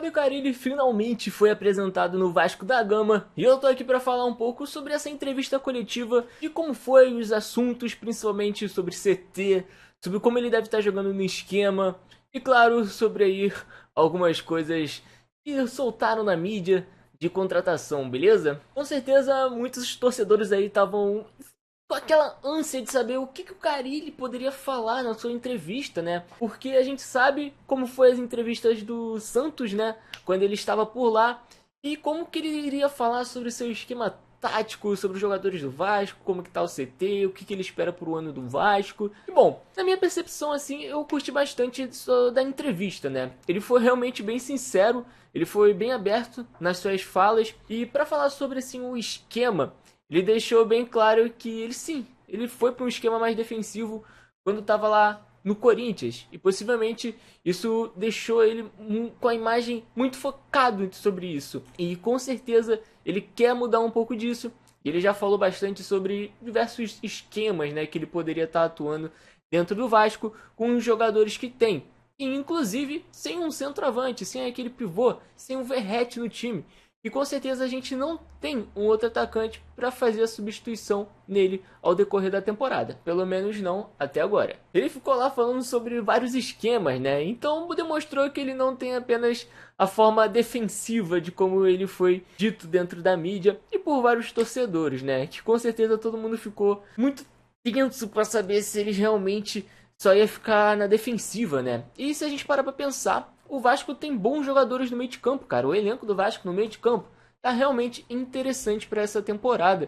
Fábio Carille finalmente foi apresentado no Vasco da Gama e eu tô aqui para falar um pouco sobre essa entrevista coletiva, de como foi os assuntos, principalmente sobre CT, sobre como ele deve estar jogando no esquema e, claro, sobre aí algumas coisas que soltaram na mídia de contratação, beleza? Com certeza muitos torcedores aí estavam com aquela ânsia de saber o que o Carille poderia falar na sua entrevista, né? Porque a gente sabe como foi as entrevistas do Santos, né? Quando ele estava por lá. E como que ele iria falar sobre seu esquema tático, sobre os jogadores do Vasco, como que tá o CT, o que ele espera pro ano do Vasco. E bom, na minha percepção, assim, eu curti bastante da entrevista, né? Ele foi realmente bem sincero, ele foi bem aberto nas suas falas. E para falar sobre, assim, o esquema, ele deixou bem claro que ele foi para um esquema mais defensivo quando estava lá no Corinthians. E possivelmente isso deixou ele com a imagem muito focado sobre isso. E com certeza ele quer mudar um pouco disso. Ele já falou bastante sobre diversos esquemas, né, que ele poderia estar atuando dentro do Vasco com os jogadores que tem. E inclusive sem um centroavante, sem aquele pivô, sem um Verratti no time. E com certeza a gente não tem um outro atacante para fazer a substituição nele ao decorrer da temporada. Pelo menos não até agora. Ele ficou lá falando sobre vários esquemas, né? Então demonstrou que ele não tem apenas a forma defensiva de como ele foi dito dentro da mídia e por vários torcedores, né? Que com certeza todo mundo ficou muito tenso para saber se ele realmente só ia ficar na defensiva, né? E se a gente parar para pensar, o Vasco tem bons jogadores no meio de campo, cara. O elenco do Vasco no meio de campo tá realmente interessante para essa temporada.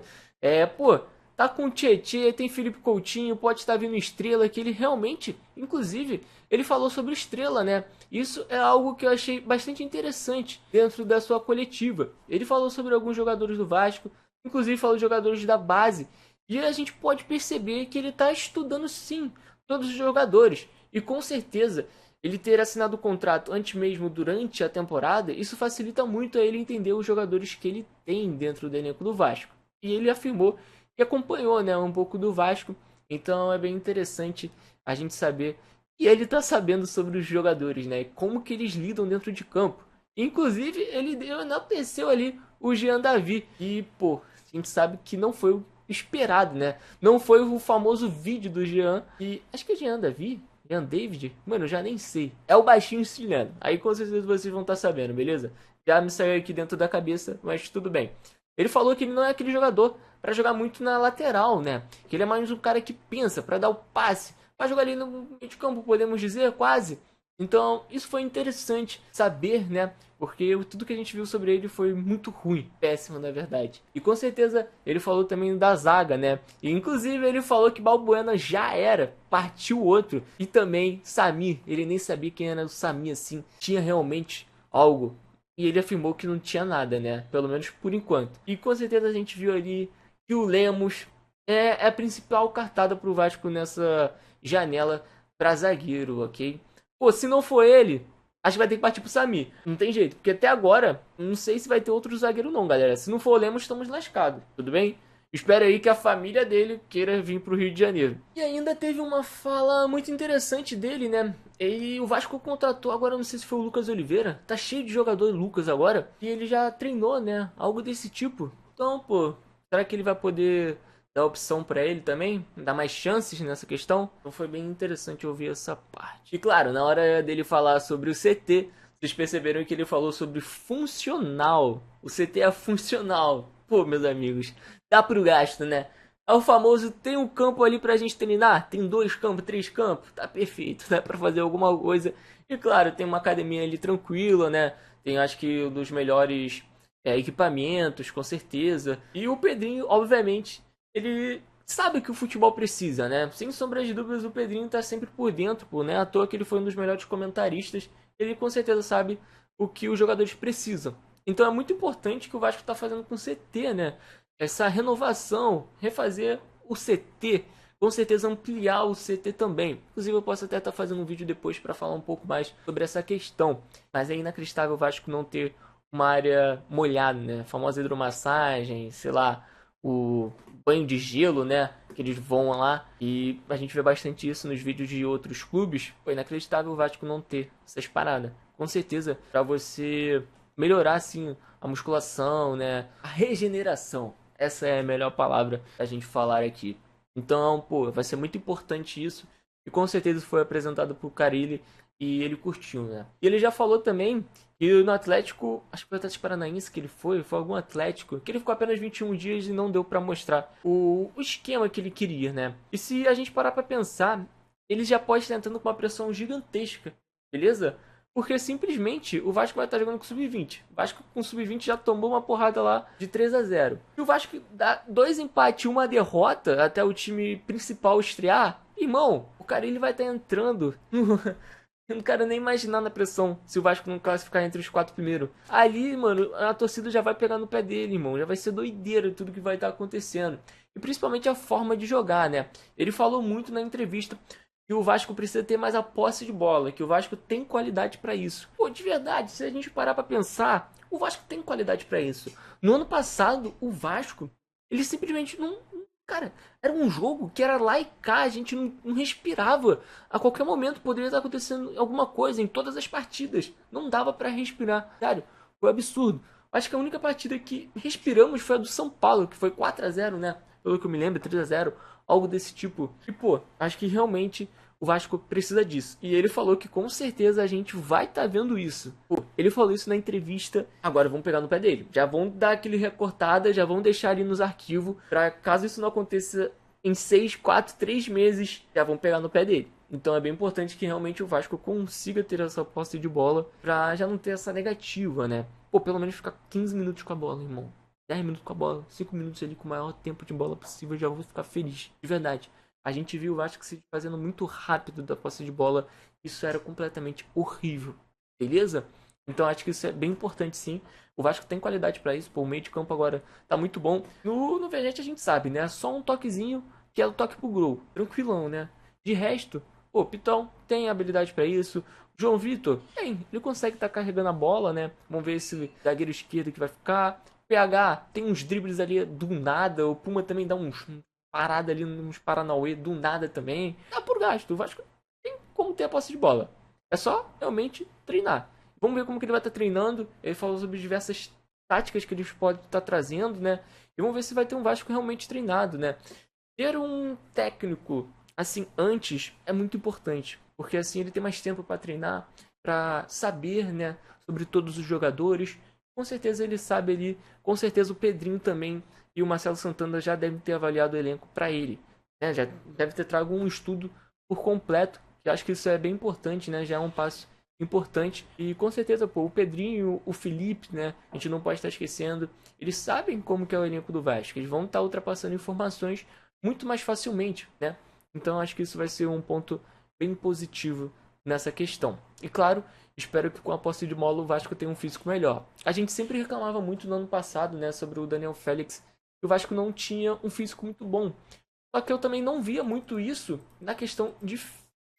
Tá com o Tietê, tem Felipe Coutinho, pode estar vindo Estrela, que ele realmente, inclusive, ele falou sobre Estrela, né? Isso é algo que eu achei bastante interessante dentro da sua coletiva. Ele falou sobre alguns jogadores do Vasco, inclusive falou de jogadores da base. E a gente pode perceber que ele tá estudando sim todos os jogadores. E com certeza ele ter assinado o contrato antes mesmo durante a temporada, isso facilita muito a ele entender os jogadores que ele tem dentro do elenco do Vasco. E ele afirmou que acompanhou, né, um pouco do Vasco, então é bem interessante a gente saber que ele está sabendo sobre os jogadores, né, como que eles lidam dentro de campo. Inclusive, ele enalteceu ali o Jean Davi, e pô, a gente sabe que não foi o esperado, né, não foi o famoso vídeo do Jean, e acho que é Jean Davi, Ian David? Mano, eu já nem sei. É o baixinho cilhano. Aí com certeza vocês vão estar sabendo, beleza? Já me saiu aqui dentro da cabeça, mas tudo bem. Ele falou que ele não é aquele jogador para jogar muito na lateral, né? Que ele é mais um cara que pensa para dar o passe, para jogar ali no meio de campo, podemos dizer, quase. Então, isso foi interessante saber, né? Porque tudo que a gente viu sobre ele foi muito ruim, péssimo na verdade. E com certeza ele falou também da zaga, né? E inclusive ele falou que Balbuena já era, partiu outro. E também Samir, ele nem sabia quem era o Samir assim, tinha realmente algo. E ele afirmou que não tinha nada, né? Pelo menos por enquanto. E com certeza a gente viu ali que o Lemos é a principal cartada pro Vasco nessa janela para zagueiro, ok? Pô, se não for ele, acho que vai ter que partir pro Samir. Não tem jeito, porque até agora, não sei se vai ter outro zagueiro não, galera. Se não for o Lemos, estamos lascados, tudo bem? Espero aí que a família dele queira vir pro Rio de Janeiro. E ainda teve uma fala muito interessante dele, né? O Vasco contratou, agora não sei se foi o Lucas Oliveira. Tá cheio de jogador Lucas agora. E ele já treinou, né? Algo desse tipo. Então, pô, será que ele vai poder dar opção para ele também, dar mais chances nessa questão? Então foi bem interessante ouvir essa parte. E claro, na hora dele falar sobre o CT, vocês perceberam que ele falou sobre funcional. O CT é funcional. Pô, meus amigos, dá pro gasto, né? É o famoso, tem um campo ali pra gente treinar? Tem 2 campos, 3 campos? Tá perfeito, dá pra fazer alguma coisa. E claro, tem uma academia ali tranquila, né? Tem, acho que, um dos melhores equipamentos, com certeza. E o Pedrinho, obviamente, ele sabe que o futebol precisa, né? Sem sombra de dúvidas, o Pedrinho tá sempre por dentro, pô, né? À toa que ele foi um dos melhores comentaristas. Ele com certeza sabe o que os jogadores precisam. Então é muito importante que o Vasco tá fazendo com o CT, né? Essa renovação, refazer o CT, com certeza ampliar o CT também. Inclusive eu posso até estar fazendo um vídeo depois para falar um pouco mais sobre essa questão. Mas é inacreditável o Vasco não ter uma área molhada, né? A famosa hidromassagem, sei lá, o banho de gelo, né? Que eles vão lá e a gente vê bastante isso nos vídeos de outros clubes. Foi inacreditável o Vasco não ter essas paradas. com certeza, para você melhorar, assim, a musculação, né? A regeneração. Essa é a melhor palavra a gente falar aqui. Então, pô, vai ser muito importante isso. E com certeza foi apresentado pro Carille e ele curtiu, né? E ele já falou também que no Atlético, acho que foi o Atlético Paranaense que ele foi algum Atlético, que ele ficou apenas 21 dias e não deu pra mostrar o esquema que ele queria, né? E se a gente parar pra pensar, ele já pode estar entrando com uma pressão gigantesca, beleza? Porque simplesmente o Vasco vai estar jogando com o Sub-20. O Vasco com o Sub-20 já tomou uma porrada lá de 3-0. E o Vasco dá 2 empates e 1 derrota até o time principal estrear. Irmão, o cara ele vai estar entrando. Eu não quero nem imaginar na pressão se o Vasco não classificar entre os 4 primeiros. Ali, mano, a torcida já vai pegar no pé dele, irmão. Já vai ser doideira tudo que vai estar acontecendo. E principalmente a forma de jogar, né? Ele falou muito na entrevista que o Vasco precisa ter mais a posse de bola, que o Vasco tem qualidade para isso. Pô, de verdade, se a gente parar para pensar, o Vasco tem qualidade para isso. No ano passado, o Vasco, ele simplesmente não... Cara, era um jogo que era lá e cá, a gente não respirava. A qualquer momento poderia estar acontecendo alguma coisa em todas as partidas. Não dava para respirar. Sério, foi absurdo. Acho que a única partida que respiramos foi a do São Paulo, que foi 4-0, né? Pelo que eu me lembro, 3-0, algo desse tipo. E, pô, acho que realmente o Vasco precisa disso. E ele falou que com certeza a gente vai estar vendo isso. Pô, ele falou isso na entrevista. Agora vamos pegar no pé dele. Já vão dar aquele recortada, já vão deixar ali nos arquivos. Pra caso isso não aconteça em 6, 4, 3 meses, já vão pegar no pé dele. Então é bem importante que realmente o Vasco consiga ter essa posse de bola pra já não ter essa negativa, né? Pô, pelo menos ficar 15 minutos com a bola, irmão. 10 minutos com a bola, 5 minutos ali com o maior tempo de bola possível, já vou ficar feliz. De verdade. A gente viu o Vasco se fazendo muito rápido da posse de bola. Isso era completamente horrível. Beleza? Então acho que isso é bem importante sim. O Vasco tem qualidade para isso. Pô, o meio de campo agora tá muito bom. No Vegete a gente sabe, né? Só um toquezinho que é o toque pro gol. Tranquilão, né? De resto, pô, Pitão tem habilidade para isso. João Vitor, tem. Ele consegue estar carregando a bola, né? Vamos ver esse zagueiro esquerdo que vai ficar. PH tem uns dribles ali do nada. O Puma também dá uns parada ali nos Paranauê do nada também. Dá por gasto. O Vasco tem como ter a posse de bola. É só realmente treinar. Vamos ver como que ele vai estar treinando. Ele falou sobre diversas táticas que eles podem estar trazendo, né? E vamos ver se vai ter um Vasco realmente treinado, né? Ter um técnico assim antes é muito importante, porque assim ele tem mais tempo para treinar, para saber, né, sobre todos os jogadores. Com certeza ele sabe ali, com certeza o Pedrinho também e o Marcelo Santana já devem ter avaliado o elenco para ele, né? Já deve ter trago um estudo por completo, que acho que isso é bem importante, né? Já é um passo importante. E com certeza, pô, o Pedrinho, o Felipe, né? A gente não pode estar esquecendo. Eles sabem como que é o elenco do Vasco. Eles vão estar ultrapassando informações muito mais facilmente, né? Então acho que isso vai ser um ponto bem positivo nessa questão. E claro, espero que com a posse de bola o Vasco tenha um físico melhor. A gente sempre reclamava muito no ano passado, né, sobre o Daniel Félix, que o Vasco não tinha um físico muito bom. Só que eu também não via muito isso na questão de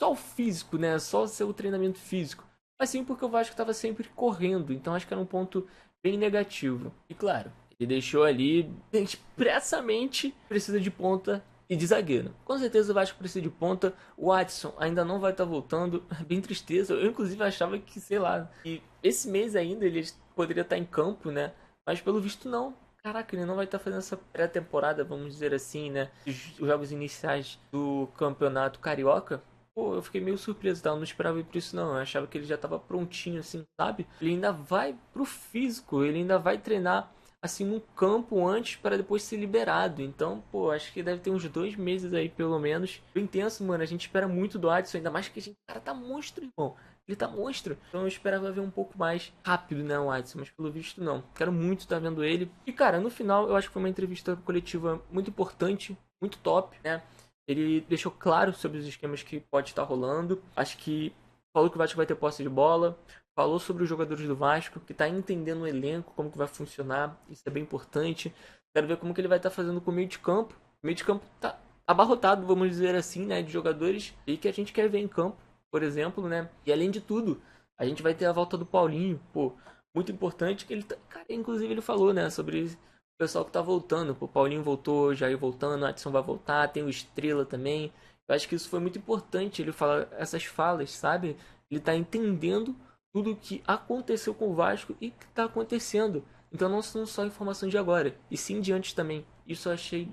só o físico, né, só ser o treinamento físico. Mas sim porque o Vasco estava sempre correndo, então acho que era um ponto bem negativo. E claro, ele deixou ali expressamente precisa de ponta e de zagueiro. Com certeza o Vasco precisa de ponta. O Adson ainda não vai estar voltando. Bem tristeza. Eu inclusive achava que, sei lá, que esse mês ainda ele poderia estar em campo, né? Mas pelo visto não. Caraca, ele não vai estar fazendo essa pré-temporada, vamos dizer assim, né? Os jogos iniciais do Campeonato Carioca. Pô, eu fiquei meio surpreso, tá? Eu não esperava ir por isso não. Eu achava que ele já estava prontinho, assim, sabe? Ele ainda vai pro físico, ele ainda vai treinar assim no campo antes para depois ser liberado. Então, pô, acho que deve ter uns 2 meses aí pelo menos. Bem intenso, mano. A gente espera muito do Adson, ainda mais que o cara tá monstro, irmão. Ele tá monstro. Então eu esperava ver um pouco mais rápido, né, o Adson, mas pelo visto não. Quero muito estar vendo ele. E cara, no final eu acho que foi uma entrevista coletiva muito importante, muito top, né? Ele deixou claro sobre os esquemas que pode estar rolando. Acho que falou que o Vasco vai ter posse de bola. Falou sobre os jogadores do Vasco, que está entendendo o elenco, como que vai funcionar. Isso é bem importante. Quero ver como que ele vai estar fazendo com o meio de campo. O meio de campo está abarrotado, vamos dizer assim, né, de jogadores e que a gente quer ver em campo, por exemplo, né? E além de tudo, a gente vai ter a volta do Paulinho, pô, muito importante que ele tá, cara, inclusive ele falou, né, sobre o pessoal que tá voltando. Pô, o Paulinho voltou, Jair voltando, o Adson vai voltar, tem o Estrela também. Eu acho que isso foi muito importante, ele falar essas falas, sabe? Ele tá entendendo tudo que aconteceu com o Vasco e que está acontecendo. Então não são só informações de agora, e sim de antes também. Isso eu achei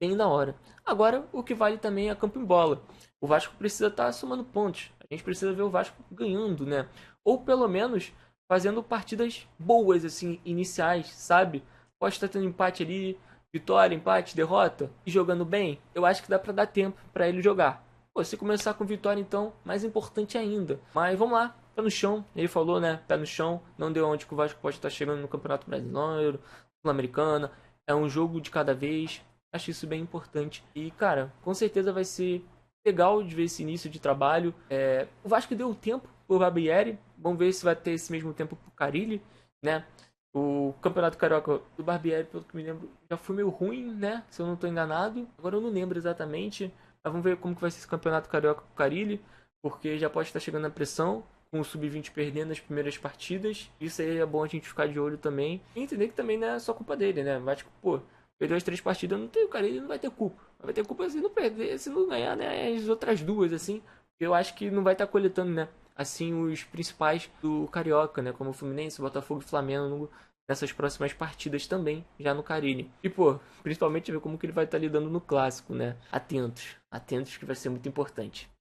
bem da hora. Agora, o que vale também é campo em bola. O Vasco precisa estar somando pontos. A gente precisa ver o Vasco ganhando, né? Ou pelo menos fazendo partidas boas, assim, iniciais, sabe? Pode estar tendo empate ali, vitória, empate, derrota, e jogando bem. Eu acho que dá pra dar tempo pra ele jogar. Pô, se começar com vitória, então, mais importante ainda. Mas vamos lá, pé no chão. Ele falou, né? Pé no chão. Não deu onde que o Vasco pode estar chegando no Campeonato Brasileiro, Sul-Americana. É um jogo de cada vez. Acho isso bem importante. E, cara, com certeza vai ser legal de ver esse início de trabalho. O Vasco deu tempo pro Barbieri. Vamos ver se vai ter esse mesmo tempo pro Carille, né? O Campeonato Carioca do Barbieri, pelo que me lembro, já foi meio ruim, né? Se eu não estou enganado. Agora eu não lembro exatamente. Mas vamos ver como que vai ser esse Campeonato Carioca com o Carille, porque já pode estar chegando a pressão, com o Sub-20 perdendo as primeiras partidas. Isso aí é bom a gente ficar de olho também. E entender que também não é só culpa dele, né? Vai, tipo, pô, perdeu as 3 partidas, não tem o Carille, não vai ter culpa. Vai ter culpa se não perder, se não ganhar, né? As outras duas, assim. Eu acho que não vai estar coletando, né? Assim, os principais do Carioca, né? Como o Fluminense, Botafogo e Flamengo nessas próximas partidas também, já no Carille. E, pô, principalmente ver como que ele vai estar lidando no Clássico, né? Atentos. Atentos que vai ser muito importante.